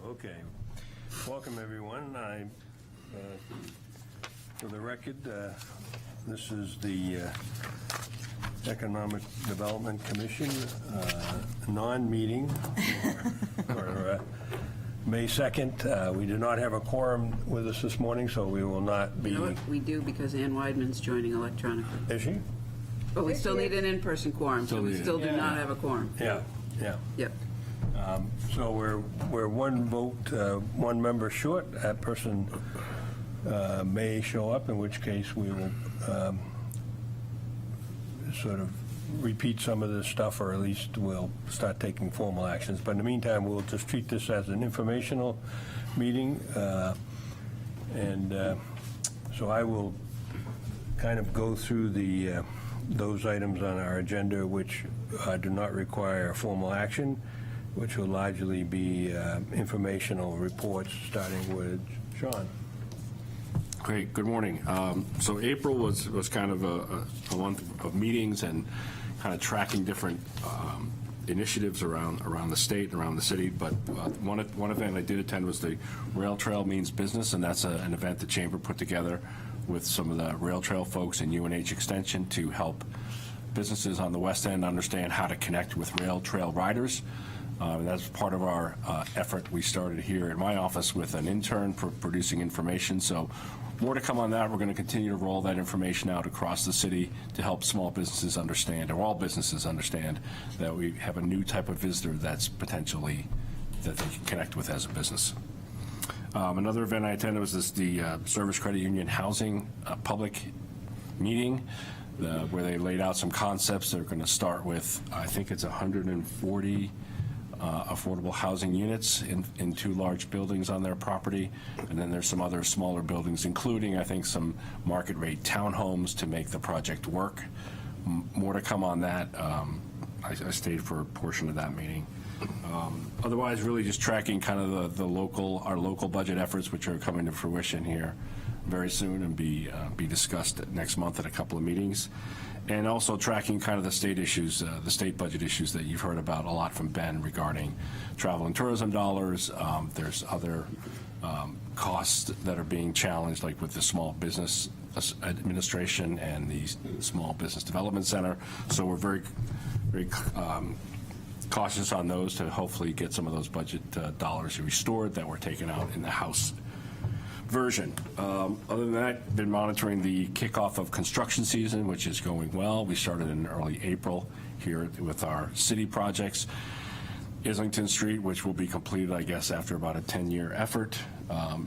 Okay. Welcome, everyone. For the record, this is the Economic Development Commission non-meeting for May 2nd. We do not have a quorum with us this morning, so we will not be... You know what? We do, because Ann Weidman's joining electronically. Is she? But we still need an in-person quorum, so we still do not have a quorum. Yeah, yeah. Yep. So we're one vote, one member short. That person may show up, in which case we will sort of repeat some of this stuff, or at least we'll start taking formal actions. But in the meantime, we'll just treat this as an informational meeting. So I will kind of go through those items on our agenda which do not require formal action, which will largely be informational reports, starting with Sean. Great. Good morning. So April was kind of a month of meetings and kind of tracking different initiatives around the state and around the city. But one event I did attend was the Rail Trail Means Business, and that's an event the Chamber put together with some of the Rail Trail folks and UNH Extension to help businesses on the West End understand how to connect with rail trail riders. That's part of our effort we started here at my office with an intern for producing information. So more to come on that. We're going to continue to roll that information out across the city to help small businesses understand, or all businesses understand, that we have a new type of visitor that's potentially that they can connect with as a business. Another event I attended was the Service Credit Union Housing public meeting, where they laid out some concepts. They're going to start with, I think it's 140 affordable housing units in two large buildings on their property, and then there's some other smaller buildings, including, I think, some market rate townhomes to make the project work. More to come on that. I stayed for a portion of that meeting. Otherwise, really just tracking kind of our local budget efforts, which are coming to fruition here very soon and be discussed next month at a couple of meetings. And also tracking kind of the state issues, the state budget issues that you've heard about a lot from Ben regarding travel and tourism dollars. There's other costs that are being challenged, like with the Small Business Administration and the Small Business Development Center. So we're very, very cautious on those to hopefully get some of those budget dollars restored that were taken out in the House version. Other than that, been monitoring the kickoff of construction season, which is going well. We started in early April here with our city projects. Islington Street, which will be completed, I guess, after about a 10-year effort,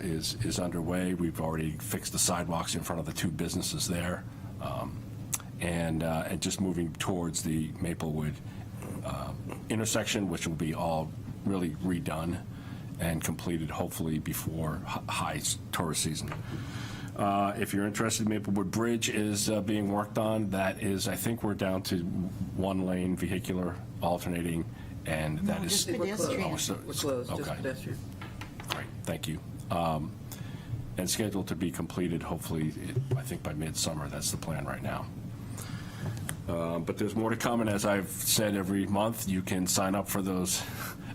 is underway. We've already fixed the sidewalks in front of the two businesses there, and just moving towards the Maplewood intersection, which will be all really redone and completed hopefully before high tourist season. If you're interested, Maplewood Bridge is being worked on. That is, I think we're down to one lane vehicular alternating, and that is pedestrian. we're Closed, okay. just pedestrian. Great, thank you. And scheduled to be completed hopefully, I think by midsummer. That's the plan right now. But there's more to come, and as I've said every month, you can sign up for those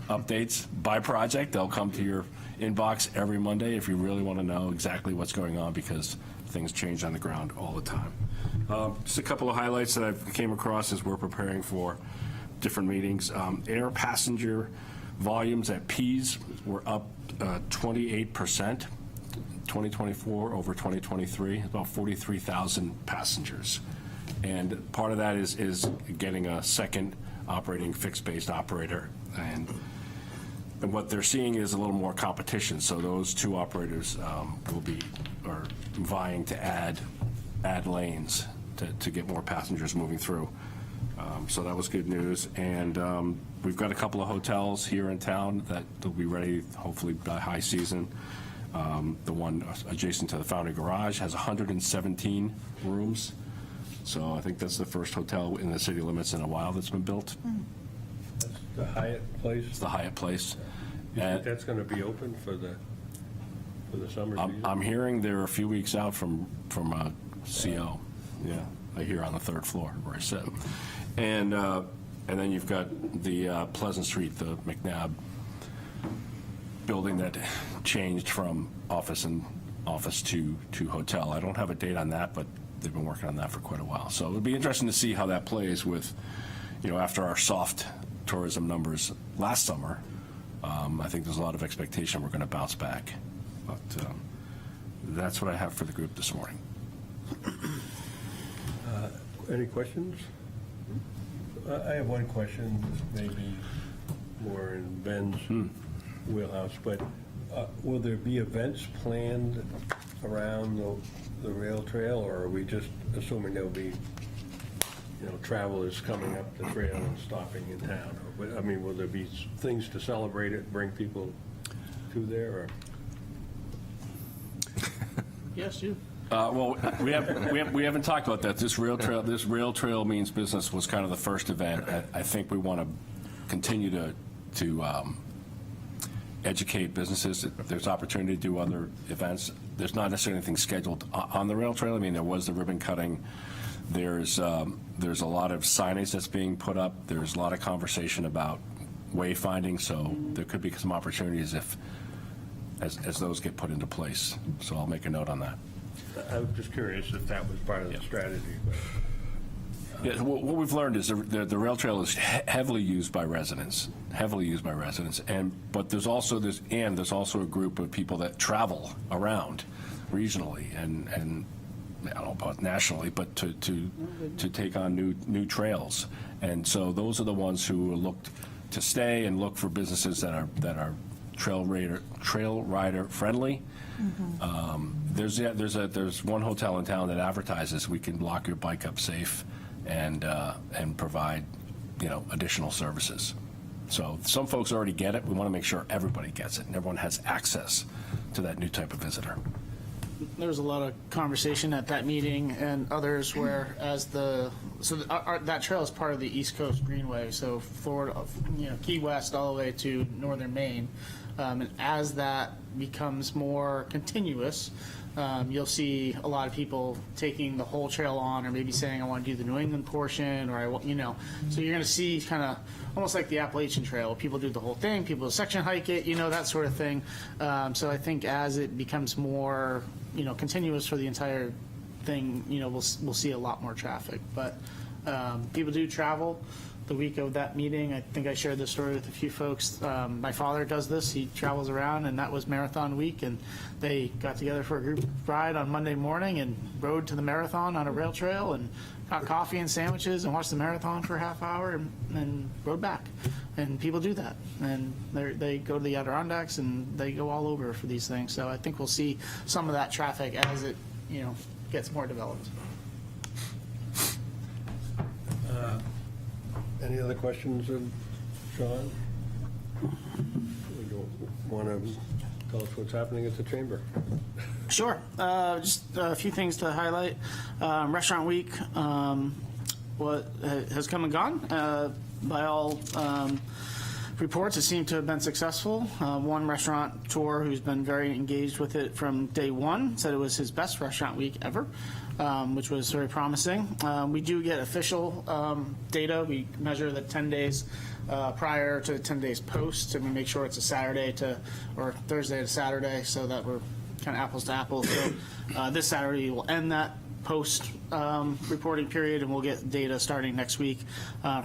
updates by project. They'll come to your inbox every Monday if you really want to know exactly what's going on, because things change on the ground all the time. Just a couple of highlights that I came across as we're preparing for different meetings. Air passenger volumes at Pease were up 28%, 2024 over 2023, about 43,000 passengers. And part of that is getting a second operating fixed-based operator, and what they're seeing is a little more competition. So those two operators are vying to add lanes to get more passengers moving through. So that was good news. And we've got a couple of hotels here in town that will be ready hopefully by high season. The one adjacent to the Foundry Garage has 117 rooms. So I think that's the first hotel in the city limits in a while that's been built. That's the Hyatt Place? It's the Hyatt Place. You think that's going to be open for the summer season? I'm hearing they're a few weeks out from CO. Yeah, I hear on the third floor where I sit. And then you've got the Pleasant Street, the McNabb building that changed from office to hotel. I don't have a date on that, but they've been working on that for quite a while. So it'll be interesting to see how that plays with, after our soft tourism numbers last summer. I think there's a lot of expectation we're going to bounce back. But that's what I have for the group this morning. Any questions? I have one question, maybe more in Ben's wheelhouse, but will there be events planned around the rail trail, or are we just assuming there'll be, travelers coming up the trail and stopping in town? I mean, will there be things to celebrate it, bring people to there, or? Yes, you. Well, we haven't talked about that. This rail trail means business was kind of the first event. I think we want to continue to educate businesses that there's opportunity to do other events. There's not necessarily anything scheduled on the rail trail. I mean, there was the ribbon cutting. There's a lot of signage that's being put up. There's a lot of conversation about wayfinding. So there could be some opportunities as those get put into place. So I'll make a note on that. I was just curious if that was part of the strategy. But. Yeah, what we've learned is the rail trail is heavily used by residents, but there's also a group of people that travel around regionally and I don't know about nationally, but to take on new trails. And so those are the ones who look to stay and look for businesses that are trail rider friendly. There's one hotel in town that advertises we can lock your bike up safe and provide additional services. So some folks already get it. We want to make sure everybody gets it and everyone has access to that new type of visitor. There was a lot of conversation at that meeting and others where that trail is part of the East Coast Greenway, so Florida, Key West all the way to northern Maine. And as that becomes more continuous, you'll see a lot of people taking the whole trail on, or maybe saying, I want to do the New England portion, or so you're going to see kind of almost like the Appalachian Trail. People do the whole thing, people section hike it, that sort of thing. So I think as it becomes more, continuous for the entire thing, we'll see a lot more traffic. But people do travel. The week of that meeting, I think I shared this story with a few folks. My father does this. He travels around, and that was marathon week, and they got together for a group ride on Monday morning and rode to the marathon on a rail trail and got coffee and sandwiches and watched the marathon for a half hour and rode back. And people do that. And they go to the Adirondacks, and they go all over for these things. So I think we'll see some of that traffic as it gets more developed. Any other questions of Sean? We don't want to tell us what's happening at the chamber. Sure. Just a few things to highlight. Restaurant Week has come and gone. By all reports, it seemed to have been successful. One restaurateur who's been very engaged with it from day one said it was his best restaurant week ever, which was very promising. We do get official data. We measure the 10 days prior to 10 days post, and we make sure it's a Saturday or Thursday to Saturday, so that we're kind of apples to apples. So this Saturday we'll end that post reporting period, and we'll get data starting next week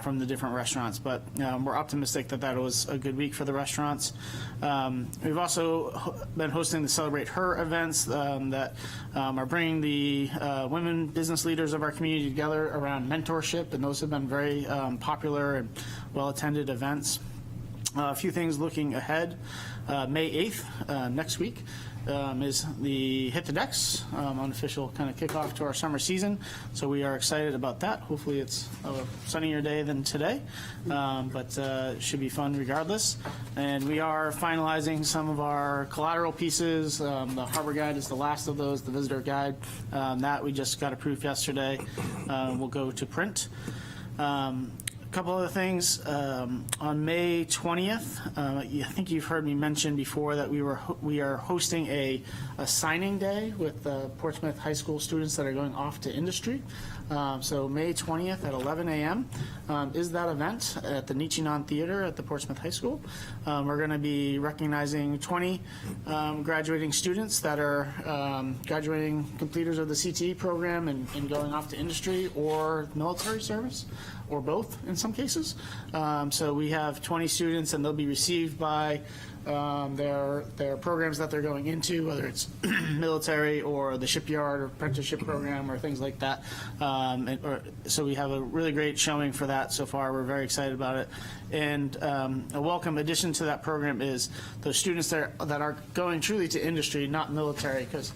from the different restaurants. But we're optimistic that was a good week for the restaurants. We've also been hosting the Celebrate Her events that are bringing the women business leaders of our community together around mentorship, and those have been very popular and well-attended events. A few things looking ahead. May 8th, next week, is the Hit the Decks, unofficial kind of kickoff to our summer season. So we are excited about that. Hopefully it's a sunnier day than today, but it should be fun regardless. And we are finalizing some of our collateral pieces. The Harbor Guide is the last of those, the visitor guide. That we just got approved yesterday. Will go to print. couple other things. On May 20th, I think you've heard me mention before that we are hosting a signing day with Portsmouth High School students that are going off to industry. So May 20th at 11 a.m. Is that event at the Nichinon Theater at the Portsmouth High School. We're going to be recognizing 20 graduating students that are graduating completers of the CTE program and going off to industry or military service, or both in some cases. So we have 20 students, and they'll be received by their programs that they're going into, whether it's military or the shipyard or apprenticeship program or things like that. So we have a really great showing for that so far. We're very excited about it. And a welcome addition to that program is those students that are going truly to industry, not military, because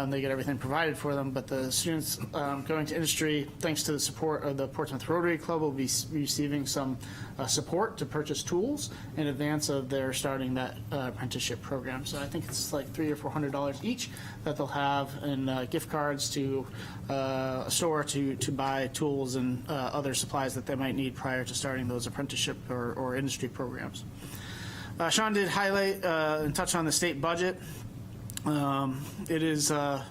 they get everything provided for them. But the students going to industry, thanks to the support of the Portsmouth Rotary Club, will be receiving some support to purchase tools in advance of their starting that apprenticeship program. So I think it's like $300 or $400 each that they'll have in gift cards to a store to buy tools and other supplies that they might need prior to starting those apprenticeship or industry programs. Sean did highlight and touch on the state budget. It is a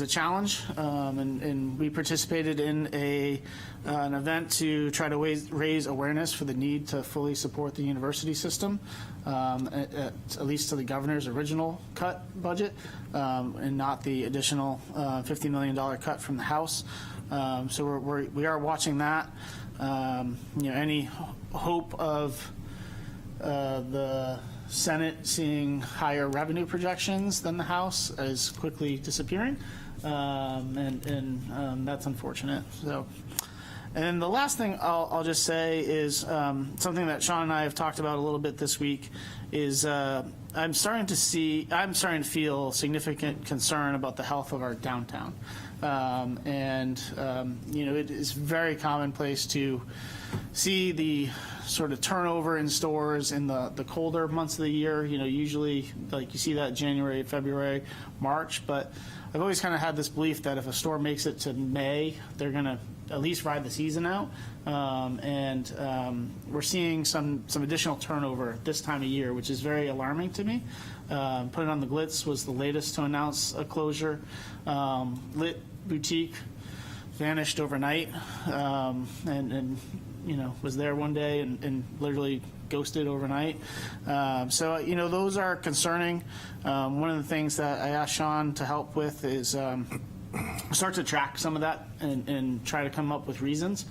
challenge, and we participated in an event to try to raise awareness for the need to fully support the university system, at least to the governor's original cut budget, and not the additional $50 million cut from the House. So we are watching that. Any hope of the Senate seeing higher revenue projections than the House is quickly disappearing, and that's unfortunate. So, and the last thing I'll just say is something that Sean and I have talked about a little bit this week is I'm starting to feel significant concern about the health of our downtown, it is very commonplace to see the sort of turnover in stores in the colder months of the year. Usually like you see that January, February, March, but I've always kind of had this belief that if a store makes it to May, they're going to at least ride the season out. We're seeing some additional turnover this time of year, which is very alarming to me. Put It on the Glitz was the latest to announce a closure. Lit Boutique vanished overnight, and was there one day and literally ghosted overnight. So those are concerning. One of the things that I asked Sean to help with is start to track some of that and try to come up with reasons.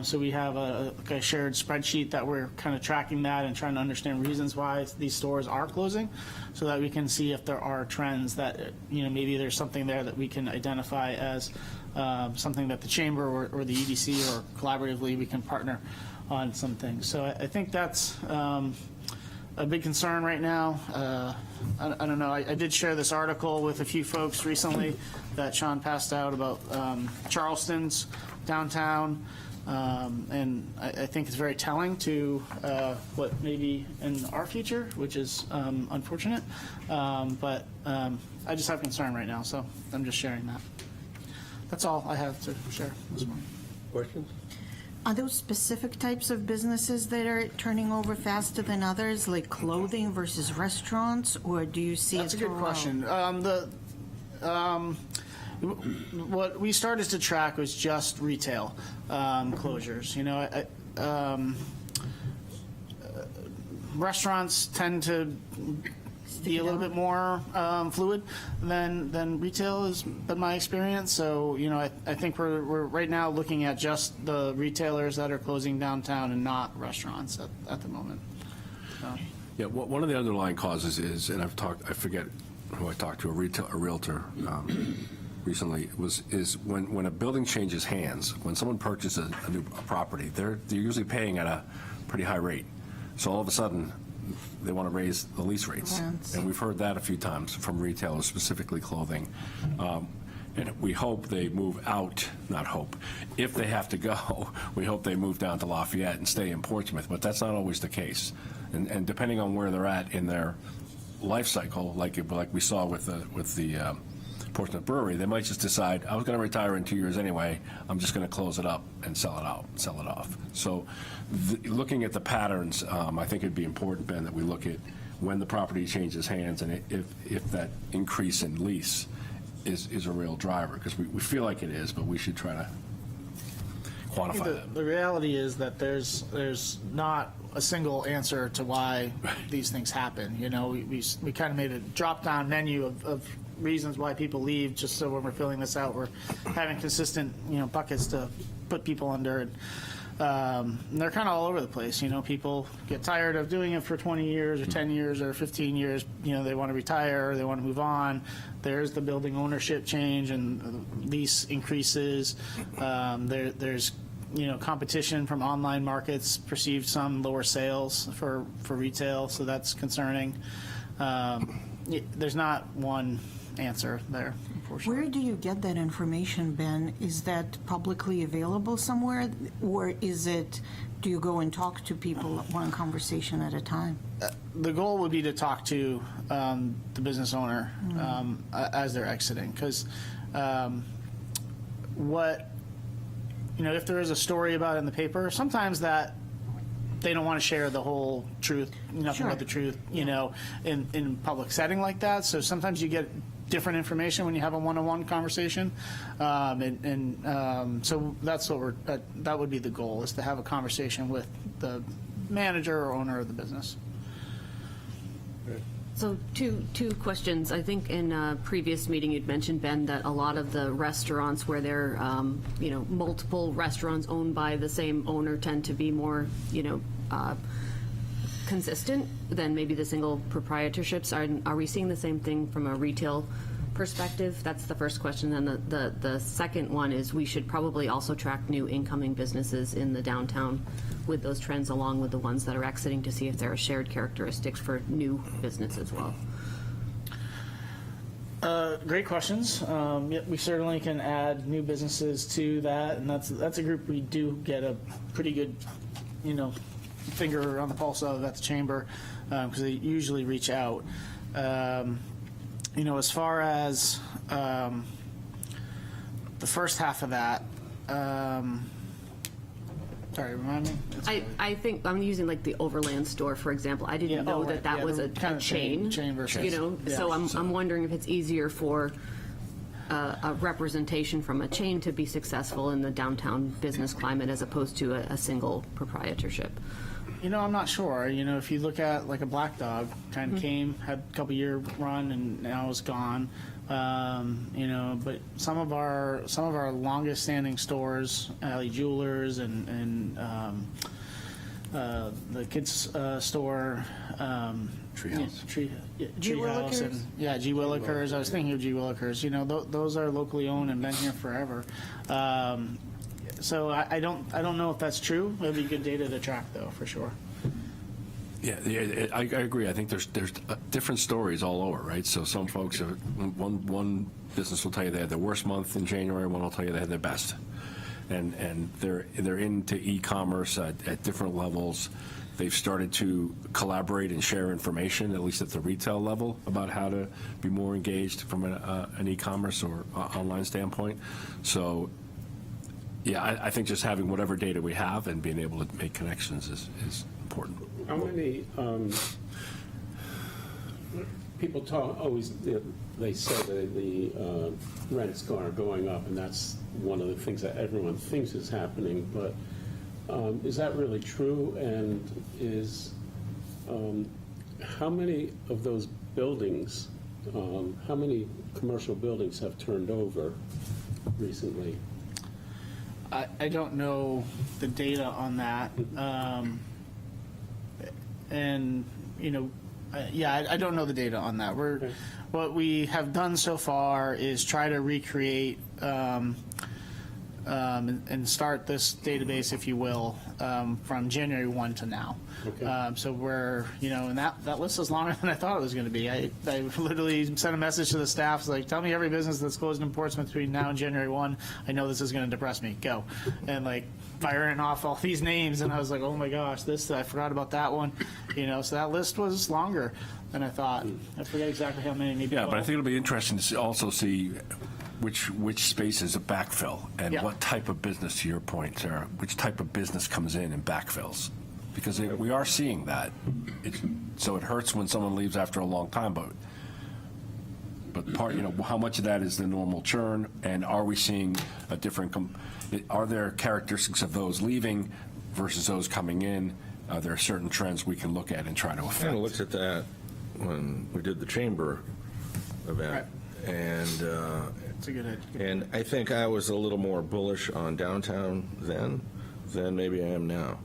So we have a shared spreadsheet that we're kind of tracking that and trying to understand reasons why these stores are closing, so that we can see if there are trends that maybe there's something there that we can identify as something that the chamber or the EDC or collaboratively we can partner on some things. So I think that's a big concern right now. I don't know. I did share this article with a few folks recently that Sean passed out about Charleston's downtown, and I think it's very telling to what may be in our future, which is unfortunate. But I just have concern right now, so I'm just sharing that. That's all I have to share this morning. Questions? Are those specific types of businesses that are turning over faster than others, like clothing versus restaurants, or do you see That's it a good question. What we started to track was just retail closures. Restaurants tend to be a little bit more fluid than retail has been my experience. So, I think we're right now looking at just the retailers that are closing downtown and not restaurants at the moment. So. Yeah, one of the underlying causes is, and I forget who I talked to, a realtor recently, is when a building changes hands, when someone purchases a new property, they're usually paying at a pretty high rate. So all of a sudden, they want to raise the lease rates. Rents. And we've heard that a few times from retailers, specifically clothing. And we hope they move out, not hope. If they have to go, we hope they move down to Lafayette and stay in Portsmouth, but that's not always the case. And depending on where they're at in their life cycle, like we saw with the Portsmouth Brewery, they might just decide, I was going to retire in 2 years anyway, I'm just going to close it up and sell it off. So looking at the patterns, I think it'd be important, Ben, that we look at when the property changes hands and if that increase in lease is a real driver, because we feel like it is, but we should try to quantify that. The reality is that there's not a single answer to why these things happen. You know, we kind of made a drop-down menu of reasons why people leave, just so when we're filling this out, we're having consistent, buckets to put people under. And they're kind of all over the place. People get tired of doing it for 20 years or 10 years or 15 years. They want to retire or they want to move on. There's the building ownership change and lease increases. There's competition from online markets, perceived some lower sales for retail, so that's concerning. There's not one answer there, unfortunately. Where do you get that information, Ben? Is that publicly available somewhere, or do you go and talk to people one conversation at a time? The goal would be to talk to the business owner as they're exiting, because if there is a story about it in the paper, sometimes that they don't want to share the whole truth, nothing but the truth, in public setting like that. So sometimes you get different information when you have a one-on-one conversation, so that's that would be the goal, is to have a conversation with the manager or owner of the business. So two questions. I think in a previous meeting you'd mentioned, Ben, that a lot of the restaurants where there are multiple restaurants owned by the same owner tend to be more consistent than maybe the single proprietorships. Are we seeing the same thing from a retail perspective? That's the first question. And the second one is, we should probably also track new incoming businesses in the downtown with those trends, along with the ones that are exiting, to see if there are shared characteristics for new business as well. Great questions. We certainly can add new businesses to that, and that's a group we do get a pretty good, finger on the pulse of at the chamber, because they usually reach out. As far as the first half of that, sorry, remind me. I think I'm using like the Overland store, for example. I didn't know that was a chain. Chain versus, So I'm wondering if it's easier for a representation from a chain to be successful in the downtown business climate as opposed to a single proprietorship. I'm not sure. If you look at like a Black Dog, kind of came, had a couple year run, and now is gone. But some of our longest standing stores, Alley Jewelers and the kids store, Treehouse. Treehouse, and G. Willikers. I was thinking of G. Willikers. Those are locally owned and been here forever. So I don't know if that's true. It'd be good data to track, though, for sure. Yeah, I agree. I think there's different stories all over, right? So some folks, one business will tell you they had their worst month in January, one will tell you they had their best. And they're into e-commerce at different levels. They've started to collaborate and share information, at least at the retail level, about how to be more engaged from an e-commerce or online standpoint. So yeah, I think just having whatever data we have and being able to make connections is important. How many people always, they say that the rents are going up, and that's one of the things that everyone thinks is happening, but is that really true? And how many of those buildings, how many commercial buildings have turned over recently? I don't know the data on that. I don't know the data on that. What we have done so far is try to recreate and start this database, if you will, from January 1 to now. Okay. So we're, and that list is longer than I thought it was going to be. I literally sent a message to the staff, like, tell me every business that's closed in Portsmouth between now and January 1. I know this is going to depress me. Go. And like firing off all these names, and I was like, oh my gosh, I forgot about that one. So that list was longer than I thought. I forget exactly how many, maybe Yeah, but I 12. think it'll be interesting to also see which spaces are backfill and Yeah. what type of business, to your point, Sarah, which type of business comes in and backfills. Because we are seeing that. So it hurts when someone leaves after a long time, but part, how much of that is the normal churn, and are we seeing a different, are there characteristics of those leaving versus those coming in? Are there certain trends we can look at and try to I kind affect? of looked at that when we did the chamber event, and It's a good idea. and I think I was a little more bullish on downtown then than maybe I am now.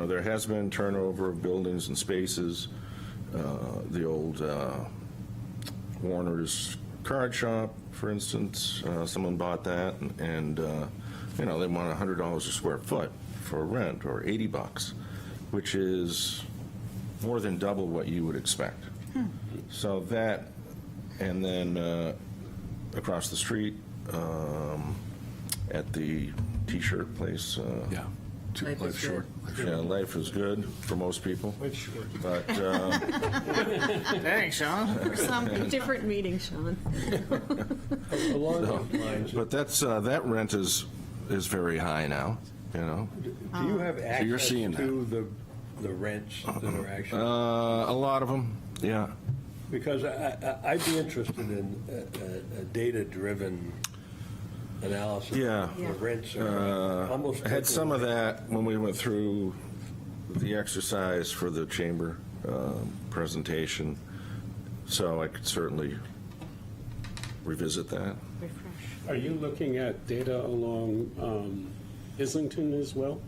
There has been turnover of buildings and spaces. The old Warner's card shop, for instance, someone bought that, and they want $100 a square foot for rent, or $80, which is more than double what you would expect. So that, and then across the street at the T-shirt place. Yeah. Too Life is short. Yeah, life is good for most people. But Thanks, Sean. Some Different meeting, Sean. Along those lines, but that rent is very high now. do you have you're access seeing to the rents that are actually? A lot of them, yeah. Because I'd be interested in a data-driven analysis. Yeah. of rents are almost. I had some of that when we went through the exercise for the chamber presentation, so I could certainly revisit that. Are you looking at data along Islington as well?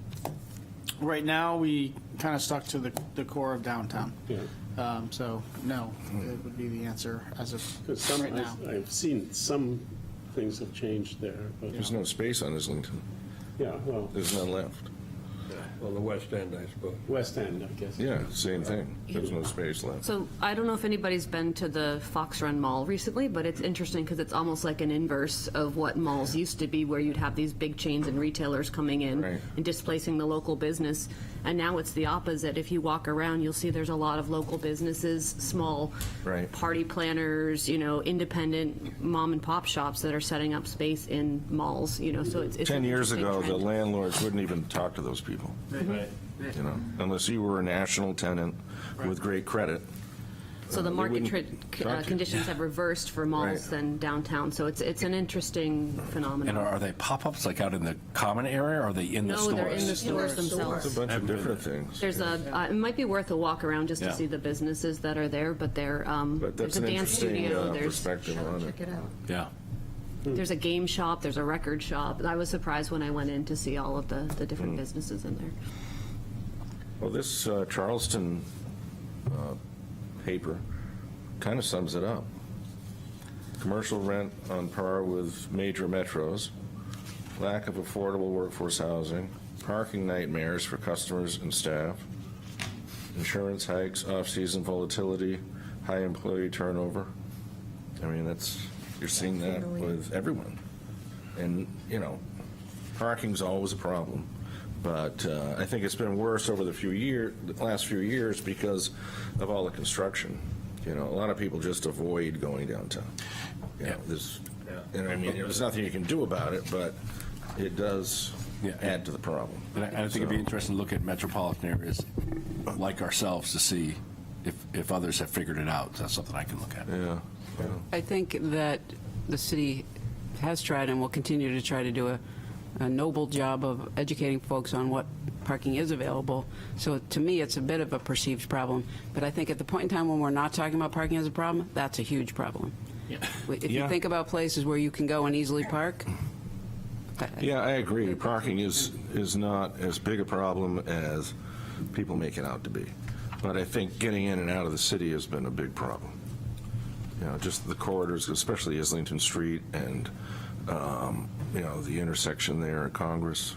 Right now, we kind of stuck to the core of downtown. Yeah. So, no, it would be the answer as of Because right now. I've seen some things have changed there, but, There's no space on Islington. yeah, well, There's none left. Well, the West End, I suppose. West End, I guess. Yeah, same thing. There's no space left. So I don't know if anybody's been to the Fox Run Mall recently, but it's interesting because it's almost like an inverse of what malls used to be, where you'd have these big chains and retailers coming in Right. and displacing the local business. And now it's the opposite. If you walk around, you'll see there's a lot of local businesses, small Right. party planners, independent mom and pop shops that are setting up space in malls. So it's 10 an years interesting ago, the trend. landlords wouldn't even talk to those people, Right. unless you were a national tenant with great credit. So the They market wouldn't talk to you. conditions have reversed for malls Right. than downtown. So it's an interesting phenomenon. And are they pop-ups like out in the common area, or are they in the No, stores? they're in the stores It's themselves. a bunch of different things. There's it might be worth a walk around just to Yeah. see the businesses that are there, but But there's that's a an dance interesting studio, there's perspective on it. check it out. Yeah. there's a game shop, there's a record shop. I was surprised when I went in to see all of the different Hmm. businesses in there. Well, this Charleston paper kind of sums it up. Commercial rent on par with major metros, lack of affordable workforce housing, parking nightmares for customers and staff, insurance hikes, off-season volatility, high employee turnover. I mean, you're seeing that with everyone. And, parking's always a problem. But I think it's been worse over the last few years because of all the construction. A lot of people just avoid going downtown. Yeah. There's nothing you can do about it, but it does Yeah. add to the problem. And I think it'd be interesting to look at metropolitan areas like ourselves to see if others have figured it out. That's something I can look at. Yeah. I think that the city has tried and will continue to try to do a noble job of educating folks on what parking is available. So to me, it's a bit of a perceived problem. But I think at the point in time when we're not talking about parking as a problem, that's a huge problem. Yeah. If Yeah. you think about places where you can go and easily park, Yeah, I agree. Parking is not as big a problem as people make it out to be. But I think getting in and out of the city has been a big problem. Just the corridors, especially Islington Street and the intersection there at Congress.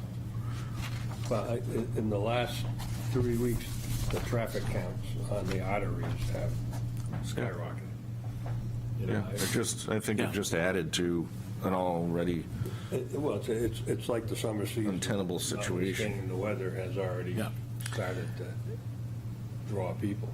Well, in the last 3 weeks, the traffic counts on the arteries have skyrocketed. You know, I think it just added to an already Well, it's like the summer season. untenable situation. Notwithstanding, the weather has already started to draw people.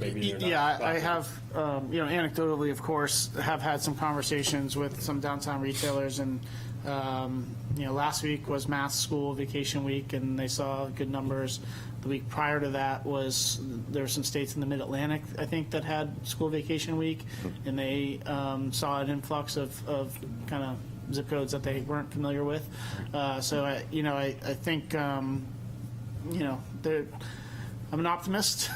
Maybe they're not. Yeah, I have, anecdotally, of course, have had some conversations with some downtown retailers, and, last week was math school vacation week, and they saw good numbers. The week prior to that there were some states in the Mid-Atlantic, I think, that had school vacation week, and they saw an influx of kind of zip codes that they weren't familiar with. So, I think, I'm an optimist,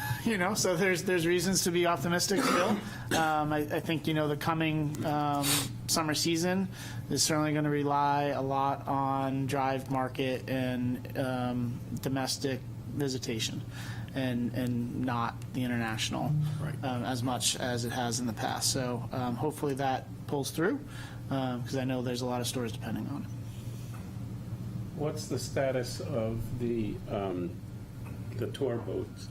so there's reasons to be optimistic still. I think, the coming summer season is certainly going to rely a lot on drive market and domestic visitation and not the international as much as it has in the past. So hopefully that pulls through because I know there's a lot of stores depending on it. What's the status of the tour boats?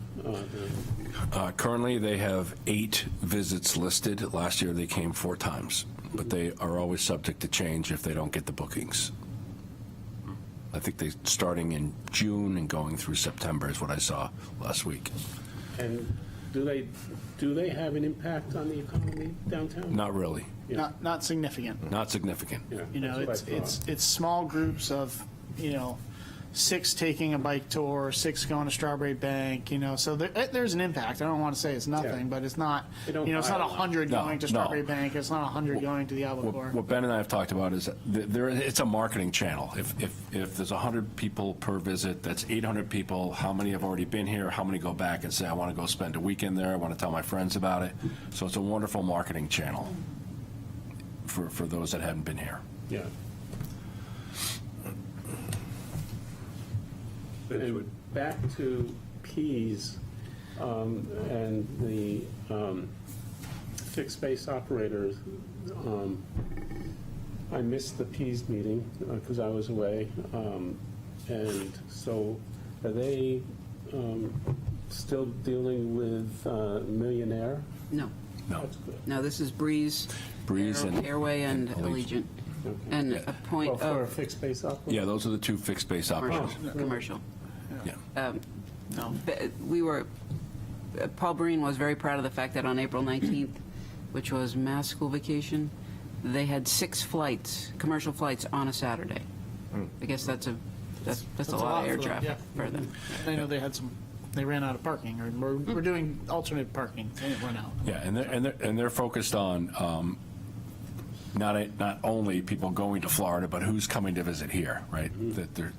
Currently, they have 8 visits listed. Last year, they came 4 times, but they are always subject to change if they don't get the bookings. I think they starting in June and going through September is what I saw last week. And do they have an impact on the economy downtown? Not really. Yeah. Not significant. Not significant. Yeah, that's what I thought. It's small groups of 6 taking a bike tour, 6 going to Strawberry Bank, so there's an impact. I don't want to say it's nothing, Yeah. but it's not, They don't it's not buy a lot. 100 No, going to no. Strawberry Bank, it's not 100 going to the Albacore. What Ben and I have talked about is that it's a marketing channel. If there's 100 people per visit, that's 800 people. How many have already been here? How many go back and say, I want to go spend a weekend there? I want to tell my friends about it. So it's a wonderful marketing channel for those that haven't been here. Yeah. And back to Pease and the fixed base operators. I missed the Pease meeting because I was away. And so are they still dealing with Millionaire? No. No. That's good. No, this is Breeze, and Airway, and Allegiant. Okay. And a point Well, for a of fixed base operator? Yeah, those are the 2 fixed base operations. commercial. Yeah. Paul Breen was very proud of the fact that on April 19th, which was mass school vacation, they had 6 flights, commercial flights on a Saturday. I guess that's a lot of air for them, traffic for them. I know they ran out of parking, or we're doing alternate parking, they didn't run out. Yeah, and they're focused on not only people going to Florida, but who's coming to visit here, right? That the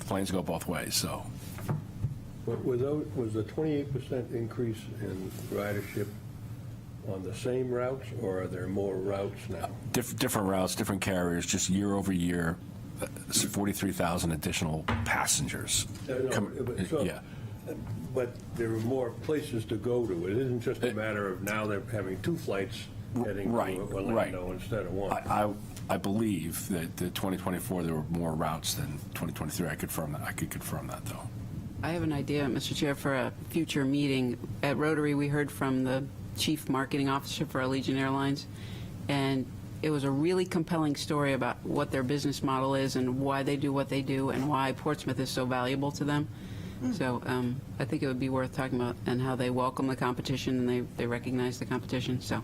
planes go both ways, so. Was the 28% increase in ridership on the same routes, or are there more routes now? Different routes, different carriers, just year over year, 43,000 additional passengers. Yeah. But there are more places to go to. It isn't just a matter of now they're having 2 flights heading Right, to Orlando instead of 1. I believe that the 2024, there were more routes than 2023. I could confirm that, though. I have an idea, Mr. Chair, for a future meeting. At Rotary, we heard from the Chief Marketing Officer for Allegiant Airlines, and it was a really compelling story about what their business model is and why they do what they do and why Portsmouth is so valuable to them. So I think it would be worth talking about, and how they welcome the competition and they recognize the competition. So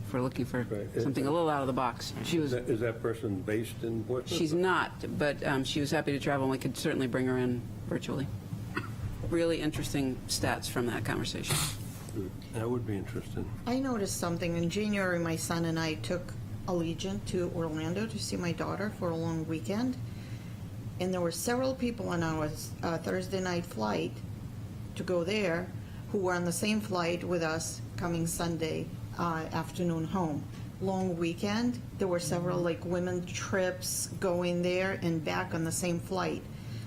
if we're looking for Right. something a little out of the box. Is that person based in Portsmouth? She's not, but she was happy to travel, and we could certainly bring her in virtually. Really interesting stats from that conversation. That would be interesting. I noticed something. In January, my son and I took Allegiant to Orlando to see my daughter for a long weekend. And there were several people on our Thursday night flight to go there who were on the same flight with us coming Sunday afternoon home. Long weekend. There were several women trips going there and back on the same flight.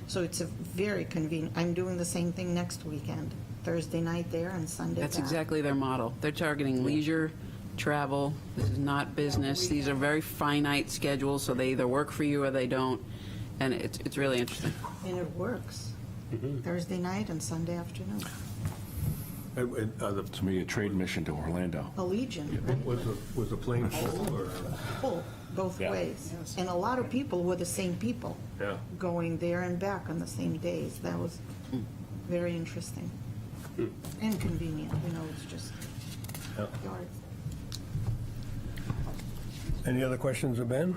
So it's a very convenient. I'm doing the same thing next weekend. Thursday night there and Sunday That's back. exactly their model. They're targeting leisure travel. This is not business. These are very finite schedules, so they either work for you or they don't, and it's really interesting. And it works. Thursday night and Sunday afternoon. To me, a trade mission to Orlando. Allegiant, right? Was the plane full, or? Full, both Yeah. ways. And a lot of people were the same people. Yeah. Going there and back on the same days. That was very interesting. And convenient, it's just Yeah. yards. Any other questions of Ben?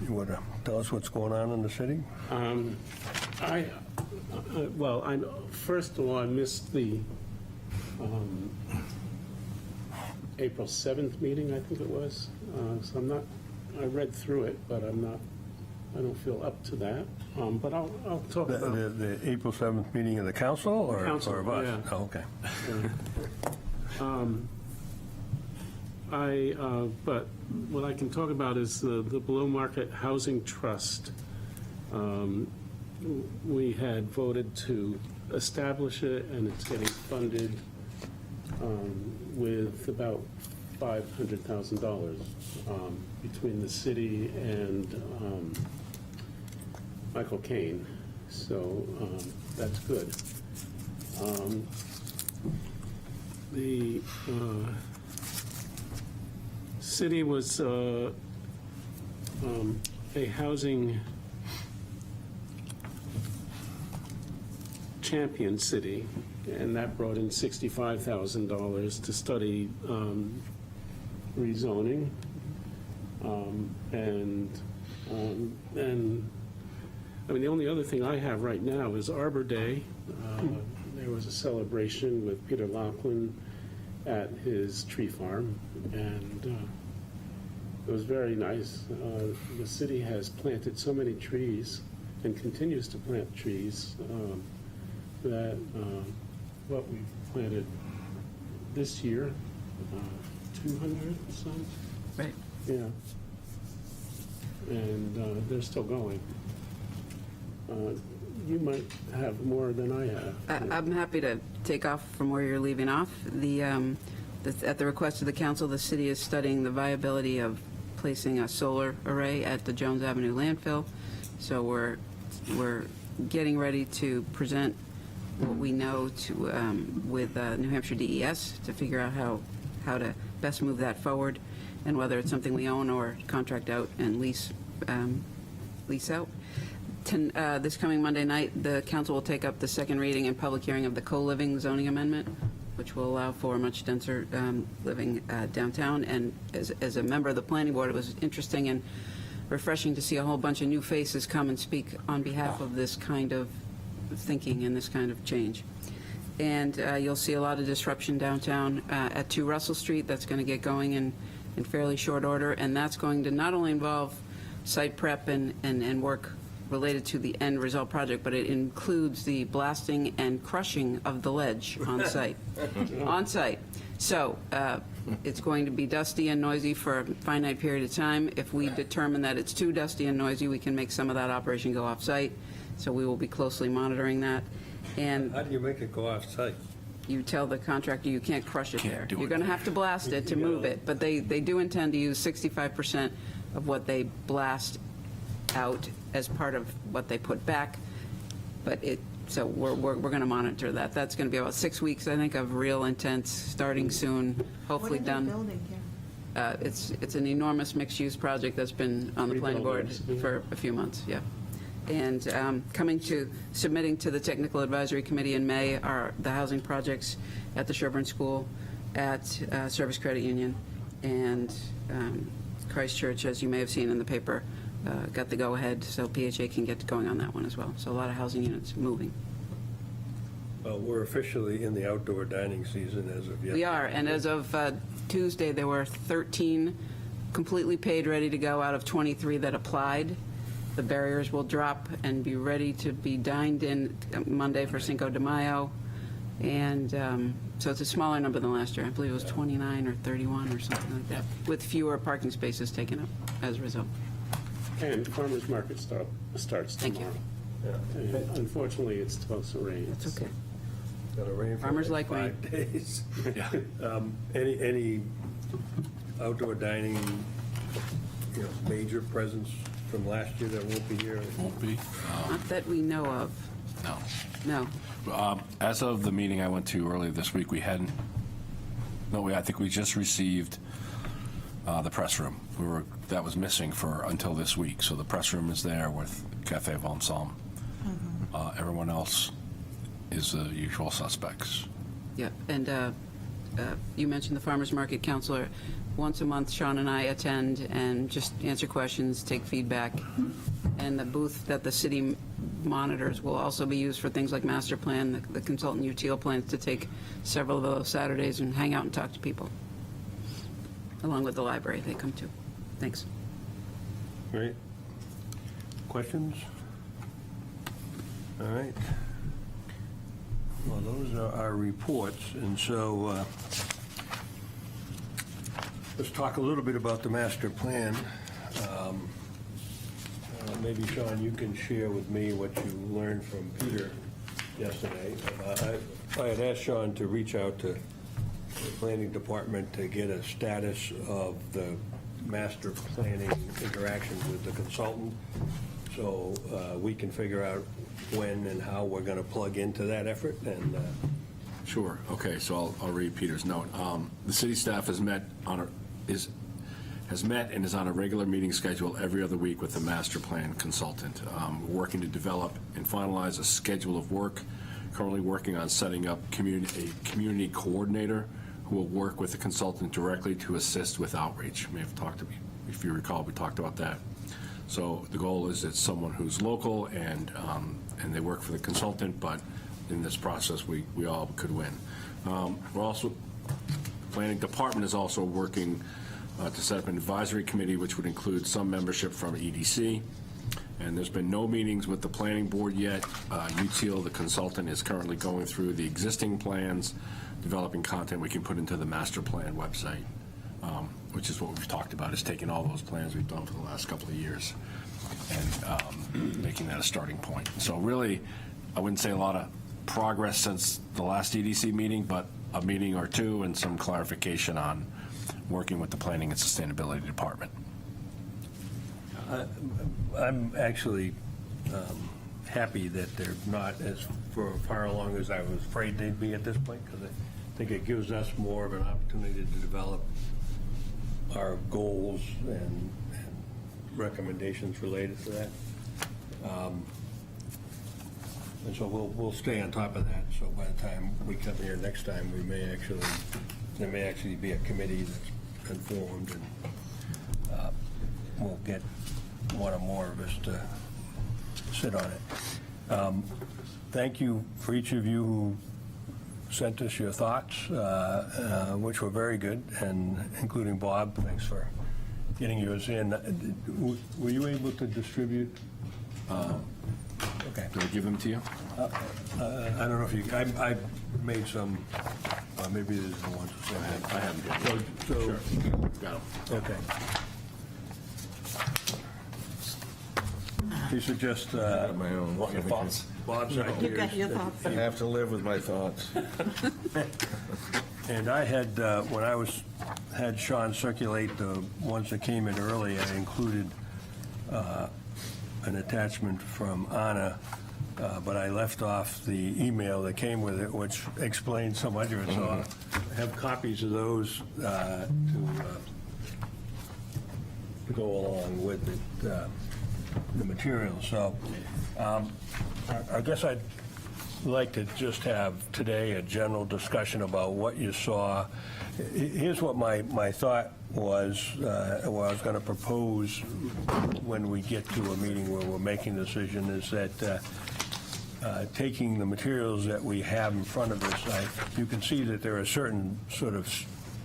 You want to tell us what's going on in the city? First of all, I missed the April 7th meeting, I think it was. So I read through it, but I don't feel up to that. But I'll talk about it. The April 7th meeting of the council, or Council, or of us? yeah. Oh, okay. But what I can talk about is the Below Market Housing Trust. We had voted to establish it, and it's getting funded with about $500,000 between the city and Michael Caine. So that's good. The city was a housing champion city, and that brought in $65,000 to study rezoning. The only other thing I have right now is Arbor Day. There was a celebration with Peter Laughlin at his tree farm, and it was very nice. The city has planted so many trees and continues to plant trees that what we planted this year, 200 some. Right. Yeah. And they're still going. You might have more than I have. I'm happy to take off from where you're leaving off. At the request of the council, the city is studying the viability of placing a solar array at the Jones Avenue landfill. So we're getting ready to present what we know with New Hampshire DES to figure out how to best move that forward, and whether it's something we own or contract out and lease out. This coming Monday night, the council will take up the second reading and public hearing of the co-living zoning amendment, which will allow for much denser living downtown. And as a member of the planning board, it was interesting and refreshing to see a whole bunch of new faces come and speak on behalf of this kind of thinking and this kind of change. And you'll see a lot of disruption downtown at 2 Russell Street. That's going to get going in fairly short order, and that's going to not only involve site prep and work related to the end result project, but it includes the blasting and crushing of the ledge on site. On site. So it's going to be dusty and noisy for a finite period of time. If we determine that it's too dusty and noisy, we can make some of that operation go off-site. So we will be closely monitoring that. And How do you make it go off-site? you tell the contractor you can't crush it there. do You're it. going to have to blast it to move it, but they do intend to use 65% of what they blast out as part of what they put back. But so we're going to monitor that. That's going to be about 6 weeks, I think, of real intense, starting soon, hopefully What are they done. building here? It's an enormous mixed-use project that's been on the 3 planning board buildings, yeah. for a few months, yeah. And submitting to the Technical Advisory Committee in May are the housing projects at the Sherburne School, at Service Credit Union, and Christchurch, as you may have seen in the paper, got the go-ahead, so PHA can get going on that one as well. So a lot of housing units moving. Well, we're officially in the outdoor dining season as of yet. We are, and as of Tuesday, there were 13 completely paid, ready to go out of 23 that applied. The barriers will drop and be ready to be dined in Monday for Cinco de Mayo. And so it's a smaller number than last year. I believe it was 29 or 31 or something like that, with fewer parking spaces taken up as a result. And farmer's market starts Thank you. tomorrow. And unfortunately, it's supposed to rain. That's okay. gonna rain for Farmers like like 5 days. Yeah. Any outdoor dining, major presents from last year that won't be here? Won't be? Not that we know of, No. no. As of the meeting I went to earlier this week, we hadn't, I think we just received the press room. That was missing until this week, so the press room is there with Cafe Von Salm. Everyone else is the usual suspects. Yeah, and you mentioned the Farmers Market Counselor. Once a month, Sean and I attend and just answer questions, take feedback. And the booth that the city monitors will also be used for things like master plan, the consultant UTL plans, to take several of those Saturdays and hang out and talk to people, along with the library they come to. Thanks. Great. Questions? All right. Well, those are our reports, and so let's talk a little bit about the master plan. Maybe, Sean, you can share with me what you learned from Peter yesterday. I had asked Sean to reach out to the planning department to get a status of the master planning interactions with the consultant, so we can figure out when and how we're going to plug into that effort. And Sure. Okay, so I'll read Peter's note. The city staff has met and is on a regular meeting schedule every other week with the master plan consultant. We're working to develop and finalize a schedule of work. Currently working on setting up a community coordinator who will work with the consultant directly to assist with outreach. We may have talked to me, if you recall, we talked about that. So the goal is it's someone who's local and they work for the consultant, but in this process, we all could win. We're also, planning department is also working to set up an advisory committee, which would include some membership from EDC. And there's been no meetings with the planning board yet. UTL, the consultant, is currently going through the existing plans, developing content we can put into the master plan website, which is what we've talked about, is taking all those plans we've done for the last couple of years and making that a starting point. So really, I wouldn't say a lot of progress since the last EDC meeting, but a meeting or two and some clarification on working with the planning and sustainability department. I'm actually happy that they're not as far along as I was afraid they'd be at this point, because I think it gives us more of an opportunity to develop our goals and recommendations related to that. And so we'll stay on top of that. So by the time we come here next time, there may actually be a committee that's informed, and we'll get one or more of us to sit on it. Thank you for each of you who sent us your thoughts, which were very good, and including Bob. Thanks for getting yours in. Were you able to distribute? Okay. Did I give them to you? I don't know if you, I made some, maybe these are the ones. I have them. So, Got them. okay. These are just my own. your thoughts. Bob's ideas. You got your thoughts. I have to live with my thoughts. And I had, when I had Sean circulate the ones that came in early, I included an attachment from Anna, but I left off the email that came with it, which explained so much of it. So I have copies of those to go along with it, the material. So I guess I'd like to just have today a general discussion about what you saw. Here's what my thought was, what I was going to propose when we get to a meeting where we're making a decision, is that taking the materials that we have in front of us, you can see that there are certain sort of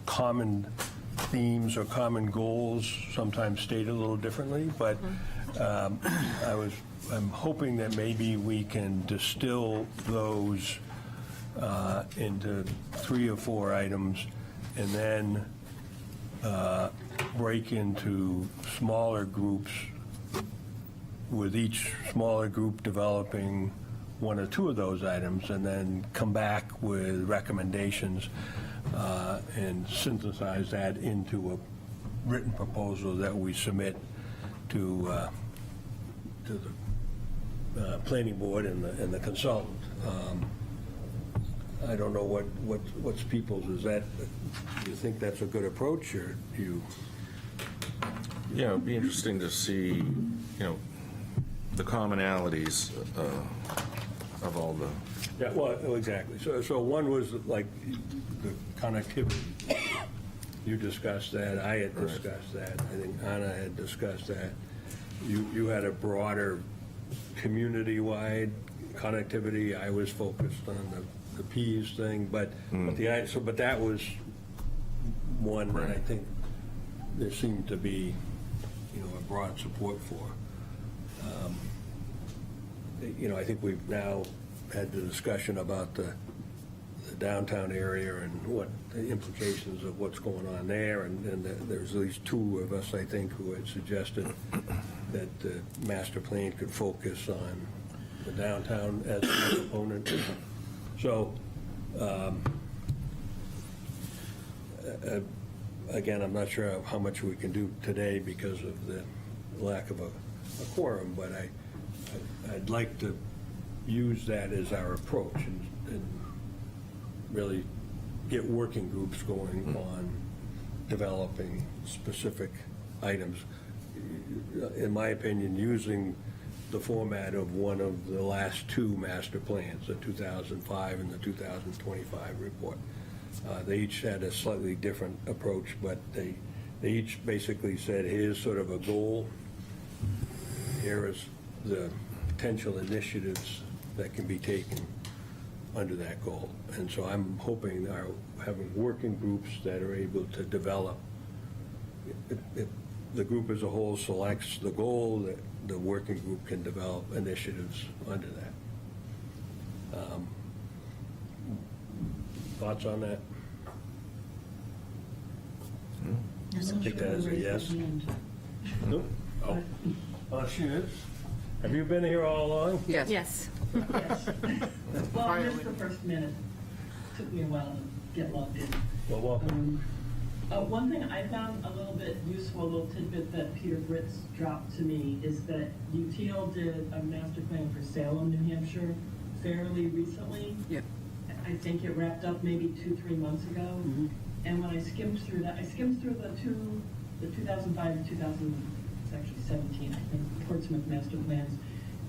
common themes or common goals, sometimes stated a little differently, but I'm hoping that maybe we can distill those into 3 or 4 items, and then break into smaller groups, with each smaller group developing one or two of those items and then come back with recommendations and synthesize that into a written proposal that we submit to the planning board and the consultant. I don't know what's people's, is that, do you think that's a good approach, or do you? Yeah, it'd be interesting to see, the commonalities of all the, Yeah, well, exactly. So one was like the connectivity. You discussed that, I had discussed that, I think Anna had discussed that. You had a broader community-wide connectivity. I was focused on the Ps thing, but that was one that I think there seemed to be, a broad support for. I think we've now had the discussion about the downtown area and what the implications of what's going on there, and there's at least two of us, I think, who had suggested that the master plan could focus on the downtown as a component. So, again, I'm not sure how much we can do today because of the lack of a quorum, but I'd like to use that as our approach and really get working groups going on developing specific items. In my opinion, using the format of one of the last two master plans, the 2005 and the 2025 report. They each had a slightly different approach, but they each basically said, here's sort of a goal, here is the potential initiatives that can be taken under that goal. And so I'm hoping our having working groups that are able to develop, if the group as a whole selects the goal, that the working group can develop initiatives under that. Thoughts on that? I think that is a yes. Nope. Oh, she is. Have you been here all along? Yes. Yes. Yes. Well, I missed the first minute. Took me a while to get logged in. Well, welcome. One thing I found a little bit useful, a little tidbit that Peter Britz dropped to me, is that UTL did a master plan for Salem, New Hampshire, fairly recently. Yep. I think it wrapped up maybe 2-3 months ago. Mm-hmm. And when I skimmed through that, I skimmed through the 2005 and 2017, I think, Portsmouth master plans.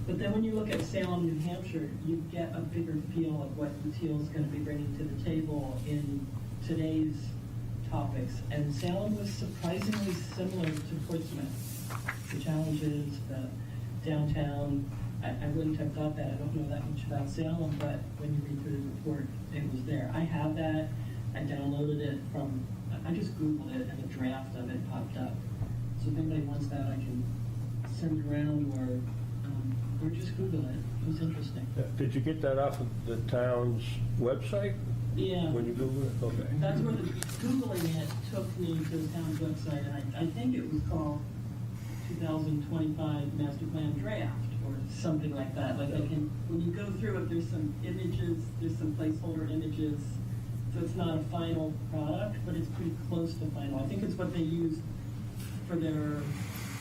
But then when you look at Salem, New Hampshire, you get a bigger feel of what UTL is going to be bringing to the table in today's topics. And Salem was surprisingly similar to Portsmouth. The challenges, the downtown, I wouldn't have thought that. I don't know that much about Salem, but when you read through the report, it was there. I have that. I downloaded it I just Googled it and a draft of it popped up. So if anybody wants that, I can send it around or just Google it. It was interesting. Did you get that off of the town's website Yeah. when you Googled it? Okay. That's where the Googling it took me to the town's website. And I think it was called 2025 Master Plan Draft or something like that. Like when you go through it, there's some images, there's some placeholder images. So it's not a final product, but it's pretty close to final. I think it's what they use for their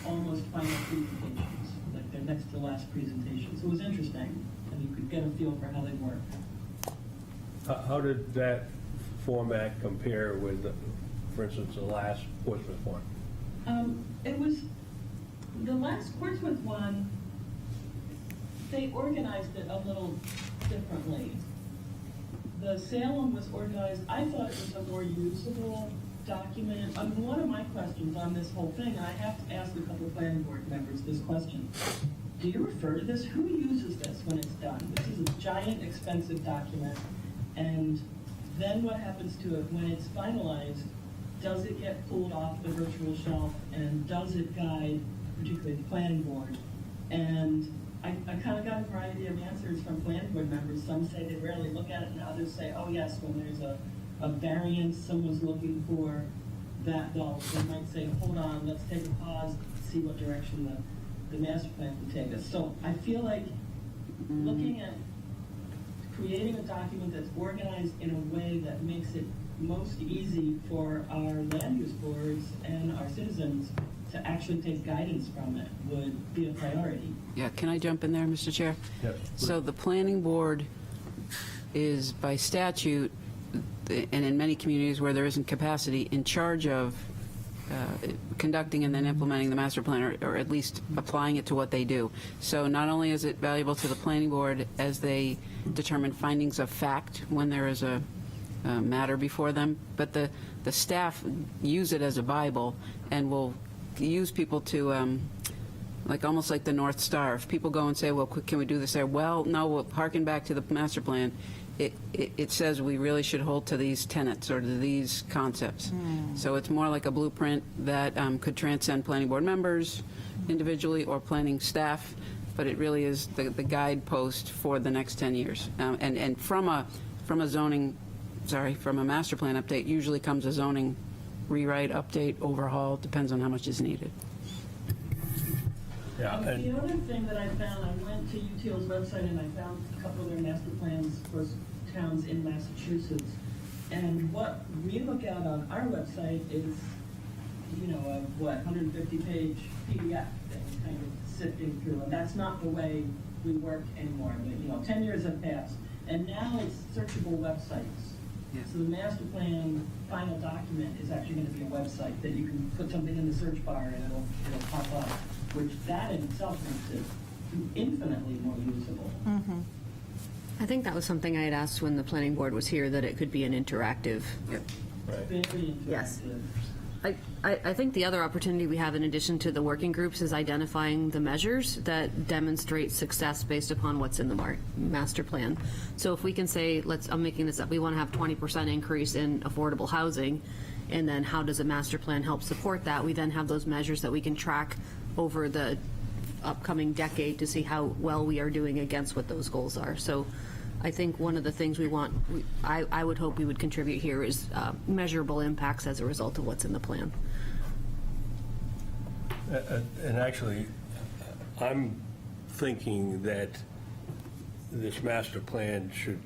almost final presentations, like their next to last presentation. So it was interesting, and you could get a feel for how they work. How did that format compare with, for instance, the last Portsmouth one? It was, the last Portsmouth one, they organized it a little differently. The Salem was organized, I thought it was a more usable document. One of my questions on this whole thing, and I have to ask a couple of planning board members this question. Do you refer to this? Who uses this when it's done? This is a giant, expensive document. And then what happens to it when it's finalized? Does it get pulled off the virtual shelf? And does it guide, particularly the planning board? And I kind of got a variety of answers from planning board members. Some say they rarely look at it, and others say, oh yes, when there's a variance someone's looking for, that they might say, hold on, let's take a pause, see what direction the master plan can take us. So I feel like looking at creating a document that's organized in a way that makes it most easy for our land use boards and our citizens to actually take guidance from it would be a priority. Yeah, can I jump in there, Mr. Chair? Yes. So the planning board is by statute, and in many communities where there isn't capacity, in charge of conducting and then implementing the master plan, or at least applying it to what they do. So not only is it valuable to the planning board as they determine findings of fact when there is a matter before them, but the staff use it as a Bible and will use people to, like almost like the North Star. If people go and say, well, can we do this there? Well, no, we'll harken back to the master plan. It says we really should hold to these tenets or to these concepts. So it's more like a blueprint that could transcend planning board members individually or planning staff, but it really is the guidepost for the next 10 years. And from a master plan update usually comes a zoning rewrite, update, overhaul, depends on how much is needed. Yeah, and The other thing that I found, I went to UTL's website and I found a couple of their master plans for towns in Massachusetts. And what we look at on our website is, you know, a 150-page PDF that we're kind of sifting through. And that's not the way we work anymore. You know, 10 years have passed. And now it's searchable websites. Yes. So the master plan final document is actually going to be a website that you can put something in the search bar and it'll pop up, which that in itself makes it infinitely more usable. I think that was something I had asked when the planning board was here, that it could be an interactive. Very interactive. Yes. I think the other opportunity we have in addition to the working groups is identifying the measures that demonstrate success based upon what's in the master plan. So if we can say, I'm making this up, we want to have 20% increase in affordable housing, and then how does a master plan help support that? We then have those measures that we can track over the upcoming decade to see how well we are doing against what those goals are. So I think one of the things I would hope we would contribute here is measurable impacts as a result of what's in the plan. and actually, I'm thinking that this master plan should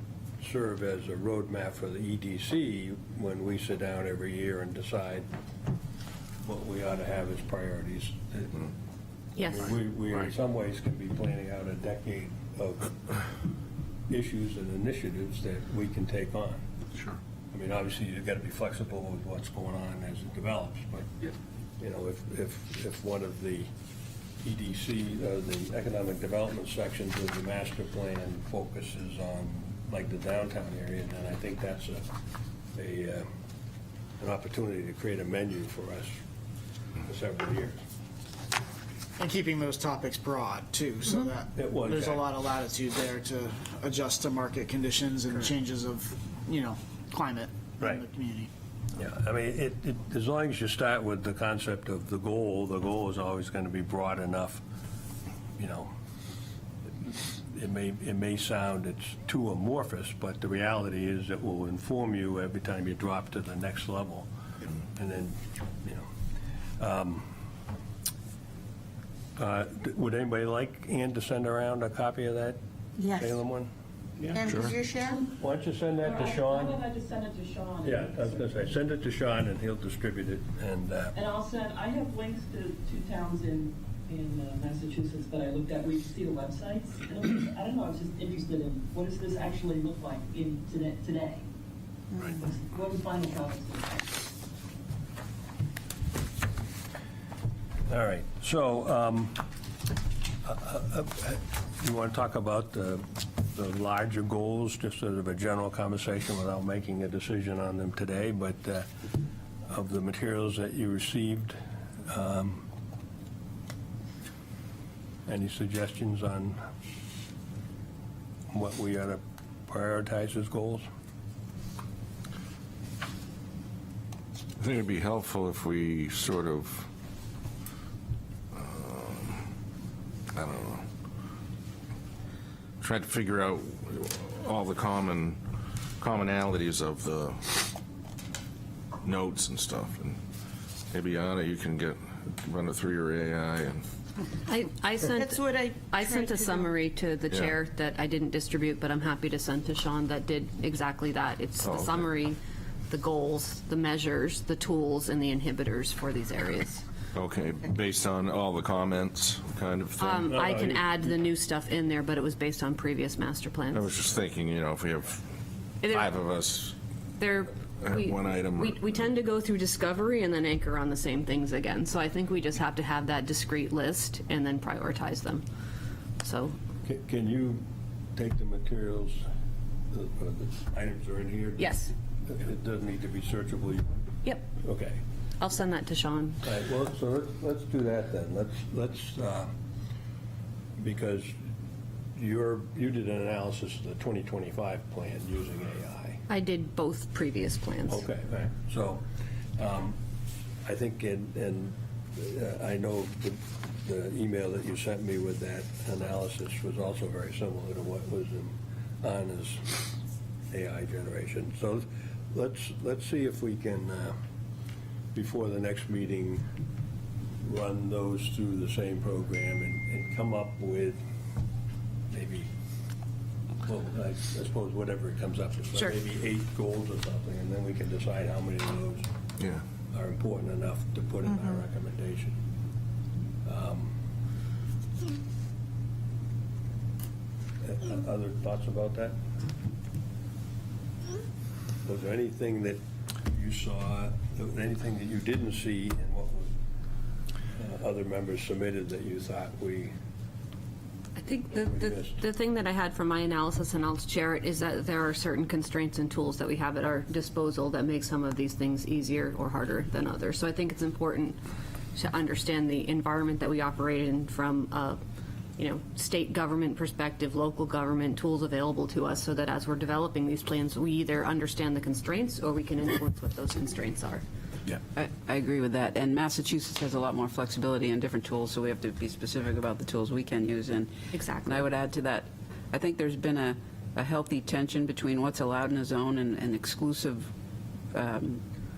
serve as a roadmap for the EDC when we sit down every year and decide what we ought to have as priorities. Yes. We in some ways can be planning out a decade of issues and initiatives that we can take on. Sure. I mean, obviously, you've got to be flexible with what's going on as it develops, but, you know, if one of the EDC, the economic development sections of the master plan focuses on, like, the downtown area, then I think that's an opportunity to create a menu for us for several years. And keeping those topics broad, too, so that It was, there's a yeah. lot of latitude there to adjust to market conditions and changes of, climate in the community. Yeah, I mean, as long as you start with the concept of the goal is always going to be broad enough, you know. It may sound it's too amorphous, but the reality is it will inform you every time you drop to the next level. And then, would anybody like Ann to send around a copy of that Yes. Salem one? And could you share? Why don't you send that to How Sean? about I just send it to Sean? Yeah, I was going to say, send it to Sean and he'll distribute it, and, And I have links to two towns in Massachusetts that I looked at where you can see the websites. And I don't know, I was just interested in what does this actually look like in today? Right. What does final products look like? all right, so, you want to talk about the larger goals, just sort of a general conversation without making a decision on them today, but of the materials that you received, any suggestions on what we ought to prioritize as goals? I think it'd be helpful if we sort of, I don't know, try to figure out all the commonalities of the notes and stuff. And maybe, Anna, you can get run it through your AI and, I sent. That's what I sent tried a to do. summary to the Yeah. chair that I didn't distribute, but I'm happy to send to Sean that did exactly that. It's Oh, the okay. summary, the goals, the measures, the tools, and the inhibitors for these areas. okay, based on all the comments kind of thing. I can add the new stuff in there, but it was based on previous master I plans. was just thinking, if we have There- 5 of us, They're, we, one item. we tend to go through discovery and then anchor on the same things again. So I think we just have to have that discrete list and then prioritize them. So, Can you take the materials, the items are in here? yes. It doesn't need to be searchable? Yep. Okay. I'll send that to Sean. All right, well, so let's do that then. Let's, because you did an analysis of the 2025 plan using AI. I did both previous plans. Okay, right. So I think, and I know the email that you sent me with that analysis was also very similar to what was in Anna's AI generation. So let's see if we can, before the next meeting, run those through the same program and come up with maybe, well, I suppose whatever it comes up with, but Sure. maybe 8 goals or something, and then we can decide how many of those Yeah. are important enough to put in our recommendation. Other thoughts about that? Was there anything that you saw, anything that you didn't see in what was, other members submitted that you thought we? I think the thing that I had from my analysis, and I'll share it, is that there are certain constraints and tools that we have at our disposal that make some of these things easier or harder than others. So I think it's important to understand the environment that we operate in from a state government perspective, local government, tools available to us, so that as we're developing these plans, we either understand the constraints or we can influence what those constraints are. Yeah. I agree with that. And Massachusetts has a lot more flexibility and different tools, so we have to be specific about the tools we can use. And Exactly. And I would add to that, I think there's been a healthy tension between what's allowed in a zone and exclusive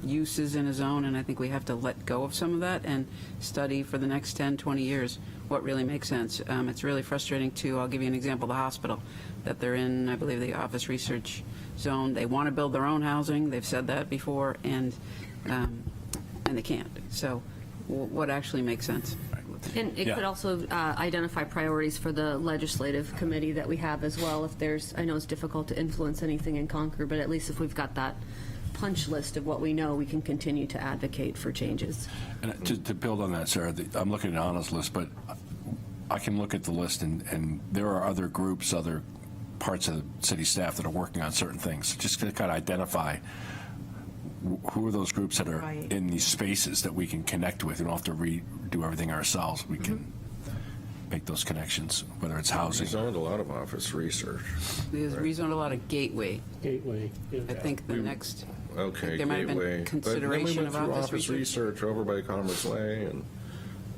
uses in a zone, and I think we have to let go of some of that and study for the next 10, 20 years what really makes sense. It's really frustrating, too. I'll give you an example, the hospital, that they're in, I believe, the office research zone. They want to build their own housing. They've said that before, and they can't. So what actually makes sense? And it Yeah. could also identify priorities for the legislative committee that we have as well. If there's, I know it's difficult to influence anything in Concord, but at least if we've got that punch list of what we know, we can continue to advocate for changes. And to build on that, Sarah, I'm looking at Anna's list, but I can look at the list, and there are other groups, other parts of the city staff that are working on certain things. Just to kind of identify who are those groups that are Right. in these spaces that we can connect with. We don't have to redo everything ourselves. We can make those connections, whether it's We housing. zoned a lot of office research. There's rezoned a lot of Gateway. Gateway. Yeah. I think the next, Okay, there might have been Gateway. consideration of But then we went office through office research over by Commerce Way, and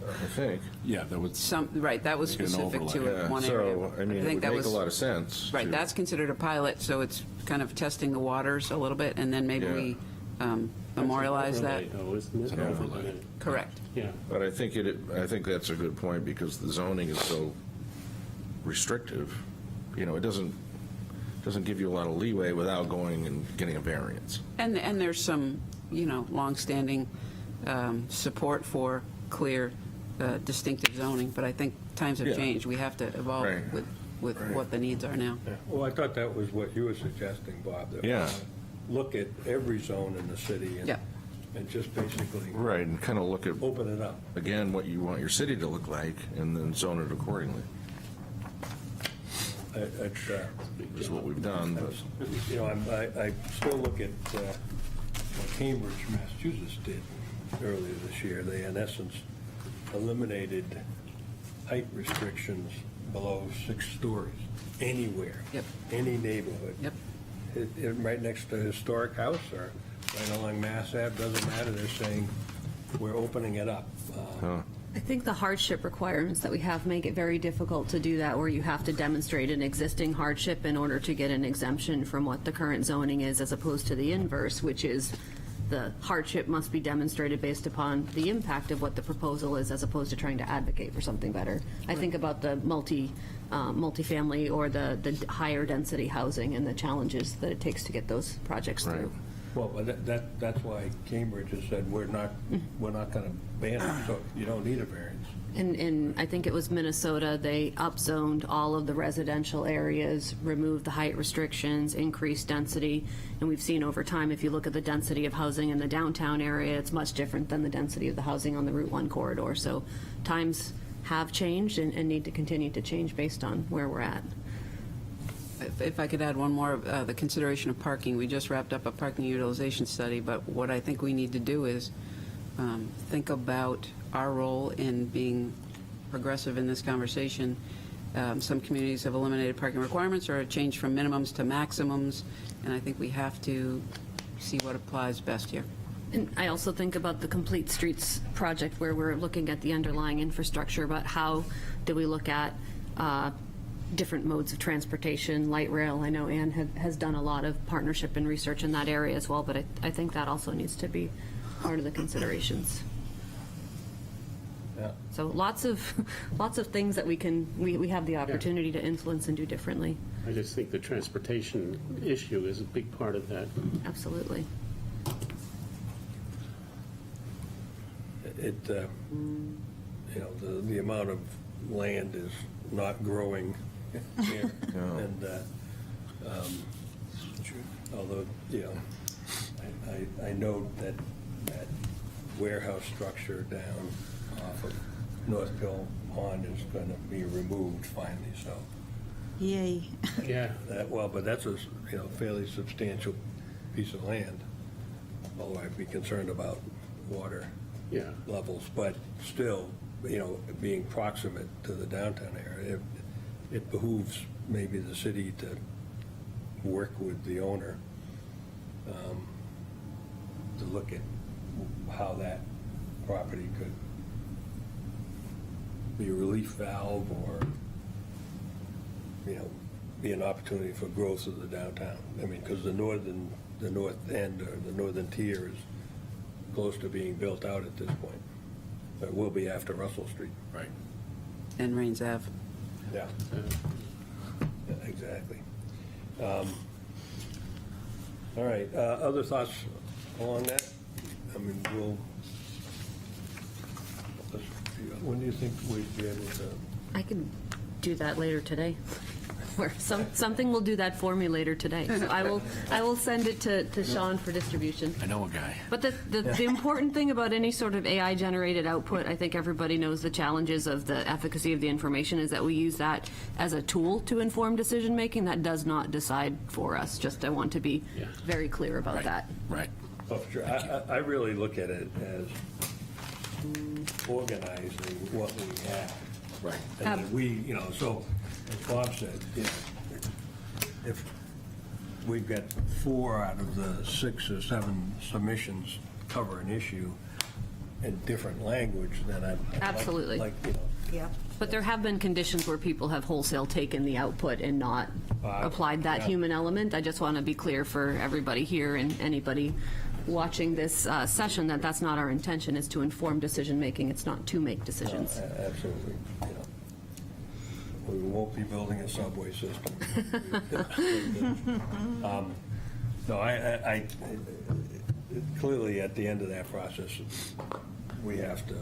I think. Yeah, that would. right, that was Make an specific to overlay. Yeah, one area. so, I mean, it think would that make was a lot of sense. Right, to- that's considered a pilot, so it's kind of testing the waters a little bit, and then maybe Yeah. we memorialize that. Overlay, though, isn't it? It's an overlay. Correct. Yeah. But I think that's a good point, because the zoning is so restrictive. It doesn't give you a lot of leeway without going and getting a variance. And there's some, longstanding support for clear, distinctive zoning, but I think times have Yeah. changed. We have to evolve Right. with Right. what the needs are now. Well, I thought that was what you were suggesting, Bob. that we Yeah. Look at every zone in the city Yeah. and just basically Right, and kind of look at, open it up. again, what you want your city to look like, and then zone it accordingly, It's, is what we've done. But I still look at what Cambridge, Massachusetts did earlier this year. They, in essence, eliminated height restrictions below 6 stories, anywhere. Yep. Any neighborhood. Yep. Right next to a historic house or right along Mass Ave, doesn't matter. They're saying, we're opening it up. I think the hardship requirements that we have make it very difficult to do that, where you have to demonstrate an existing hardship in order to get an exemption from what the current zoning is, as opposed to the inverse, which is the hardship must be demonstrated based upon the impact of what the proposal is, as opposed to trying to advocate for something better. I think about the multifamily or the higher density housing and the challenges that it takes to get those projects through. Well, but that's why Cambridge has said, we're not going to ban it, so you don't need a variance. In, I think it was Minnesota, they upzoned all of the residential areas, removed the height restrictions, increased density, and we've seen over time, if you look at the density of housing in the downtown area, it's much different than the density of the housing on the Route 1 corridor. So times have changed and need to continue to change based on where we're at. If I could add one more, the consideration of parking. We just wrapped up a parking utilization study, but what I think we need to do is think about our role in being progressive in this conversation. Some communities have eliminated parking requirements or changed from minimums to maximums, and I think we have to see what applies best here. And I also think about the Complete Streets project, where we're looking at the underlying infrastructure, but how do we look at different modes of transportation, light rail. I know Ann has done a lot of partnership and research in that area as well, but I think that also needs to be part of the considerations. Yeah. So lots of things that we have the opportunity to influence and do differently. I just think the transportation issue is a big part of that. Absolutely. It, the amount of land is not growing here. And although, I know that warehouse structure down off of North Hill Pond is going to be removed finally, so. Yay. Yeah. But that's a fairly substantial piece of land, although I'd be concerned about water levels, but still, being proximate to the downtown area, it behooves maybe the city to work with the owner to look at how that property could be a relief valve or, be an opportunity for growth of the downtown. I mean, because the north end or the northern tier is close to being built out at this point. It will be after Russell Street. Right. And Rains Ave. Yeah. Exactly. All right, other thoughts along that? I mean, when do you think we'd be able to? I can do that later today. Or something will do that for me later today. So I will send it to Sean for distribution. I know a guy. But the important thing about any sort of AI-generated output, I think everybody knows the challenges of the efficacy of the information, is that we use that as a tool to inform decision-making. That does not decide for us. Just I want to be very clear about that. Right. Oh, sure. I really look at it as organizing what we have. Right. And then so, as Bob said, if we've got 4 out of the 6 or 7 submissions cover an issue in different language, then I'd Absolutely. like Yeah. But there have been conditions where people have wholesale taken the output and not applied that human element. I just want to be clear for everybody here and anybody watching this session that that's not our intention, is to inform decision-making. It's not to make decisions. Absolutely. We won't be building a subway system. No, I clearly at the end of that process, we have to,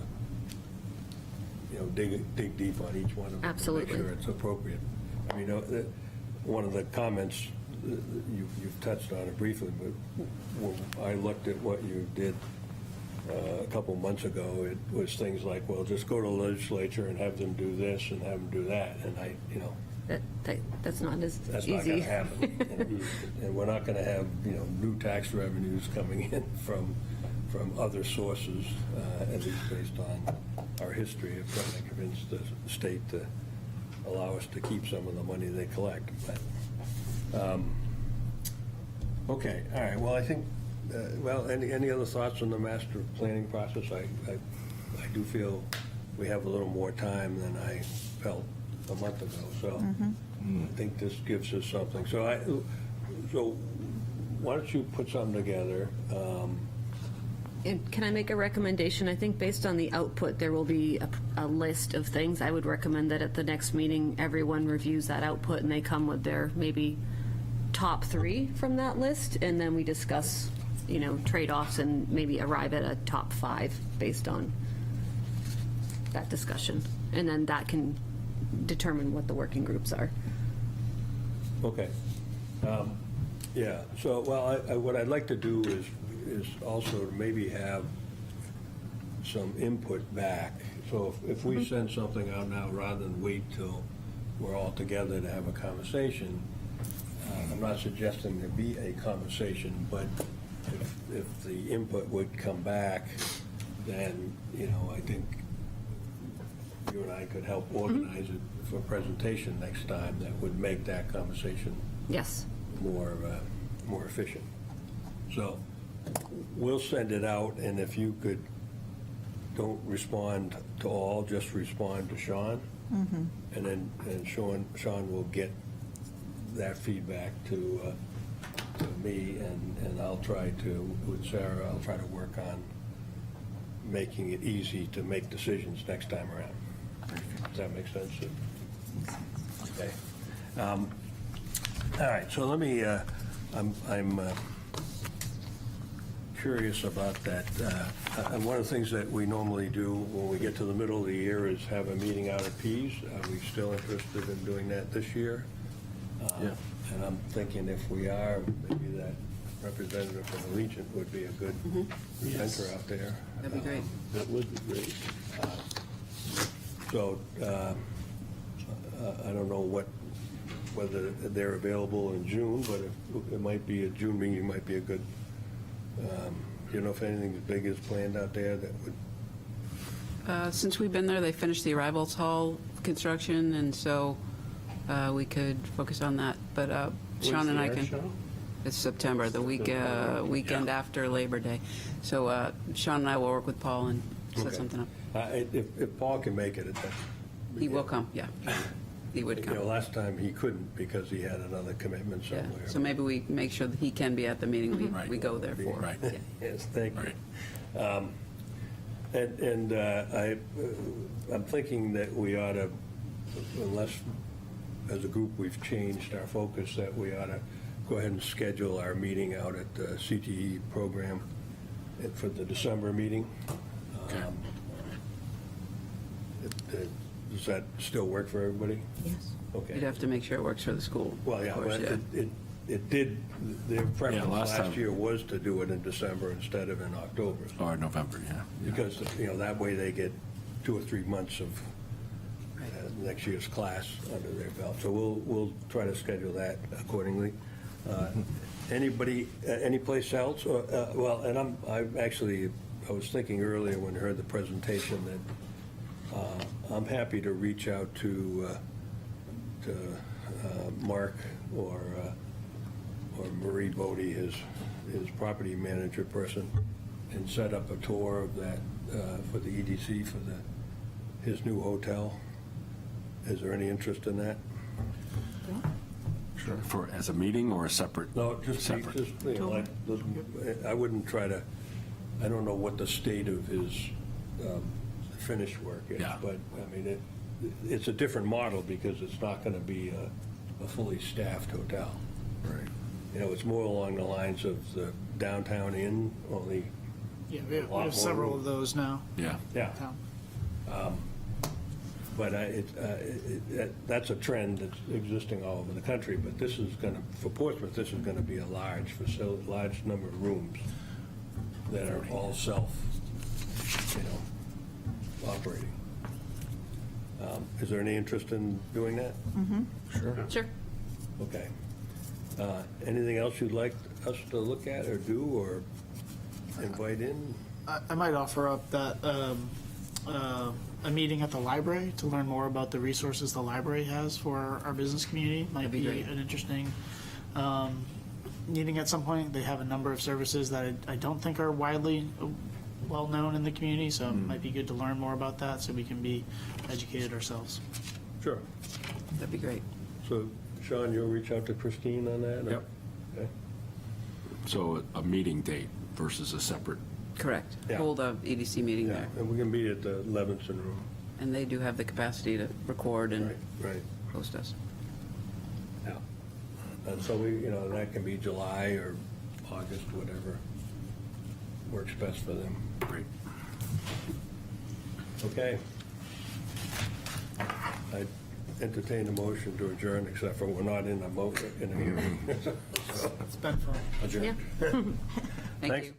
dig deep on each one of them. Absolutely. To make sure it's appropriate. I mean, one of the comments, you've touched on it briefly, but when I looked at what you did a couple months ago, it was things like, well, just go to the legislature and have them do this and have them do that, and That's not as that's easy. not going to happen. And we're not going to have, new tax revenues coming in from other sources, at least based on our history of trying to convince the state to allow us to keep some of the money they collect. But, okay, all right, well, I think, any other thoughts on the master planning process? I do feel we have a little more time than I felt a month ago, so I think this gives us something. So why don't you put something together, And can I make a recommendation? I think based on the output, there will be a list of things. I would recommend that at the next meeting, everyone reviews that output and they come with their maybe top 3 from that list, and then we discuss, trade-offs and maybe arrive at a top 5 based on that discussion. And then that can determine what the working groups are. Okay. Yeah, so, well, what I'd like to do is also to maybe have some input back. So if we send something out now, rather than wait till we're all together to have a conversation, I'm not suggesting there be a conversation, but if the input would come back, then, I think you and I could help organize it for a presentation next time that would make that conversation Yes. more efficient. So we'll send it out, and if you could, don't respond to all, just respond to Sean. And then Sean will get that feedback to me, and I'll try to, with Sarah, I'll try to work on making it easy to make decisions next time around. Does that make sense? Okay. All right, so let me, I'm curious about that. And one of the things that we normally do when we get to the middle of the year is have a meeting out at Pease. Are we still interested in doing that this year? Yeah. And I'm thinking if we are, maybe that representative from Allegiant would be a good presenter out there. That'd be great. That would be great. So, I don't know whether they're available in June, but it might be, a June meeting might be a good, do you know if anything big is planned out there that would? Since we've been there, they finished the arrivals hall construction, and so we could focus on that. But Sean and I can. It's September, the weekend after Labor Day. So Sean and I will work with Paul and set Okay. something up. If Paul can make it, He will come, yeah. He would come. Last time he couldn't because he had another commitment Yeah. somewhere. So maybe we make sure that he can be at the meeting Right. we go there for. Right. Yeah. Yes, thank you. Right. I'm thinking that we ought to, unless as a group we've changed our focus, that we ought to go ahead and schedule our meeting out at the CTE program for the December meeting. Does that still work for everybody? Yes. Okay. You'd have to make sure it works for the school. Well, yeah, of course, well, it did, their preference last last time. year was to do it in December instead of in October. Or November, yeah. Because, that way they get 2 or 3 months of next year's class under their belt. So we'll try to schedule that accordingly. Anybody, anyplace else? Well, and I was thinking earlier when I heard the presentation that I'm happy to reach out to Mark or Marie Bodie, his property manager person, and set up a tour of that for the EDC for his new hotel. Is there any interest in that? Sure. As a meeting or a separate? No, just Separate. I wouldn't try to, I don't know what the state of his finished work is, Yeah. but, I mean, it's a different model because it's not going to be a fully staffed hotel. Right. It's more along the lines of the Downtown Inn, only, Yeah, we Lot more have several room. of those now. Yeah. yeah. Town. But that's a trend that's existing all over the country, but this is going to, for Portsmouth, this is going to be a large facility, large number of rooms that are all operating. Is there any interest in doing that? Sure. Okay. Anything else you'd like us to look at or do or invite in? I might offer up that a meeting at the library to learn more about the resources the library has for our business community. Might That'd be be great. an interesting meeting at some point. They have a number of services that I don't think are widely well-known in the community, so it might be good to learn more about that so we can be educated ourselves. Sure. That'd be great. So, Sean, you'll reach out to Christine on that? or- Yep. Okay. So a meeting date versus a separate Correct. Yeah. Hold a EDC meeting Yeah, there. and we can meet at the Levinson Room. And they do have the capacity to record and Right. host us. Yeah. And so we, that can be July or August, whatever works best for them. Great. Okay. I entertain a motion to adjourn, except for we're not in a hearing. It's been fun. Adjourn. Yeah. Thank Thanks. you.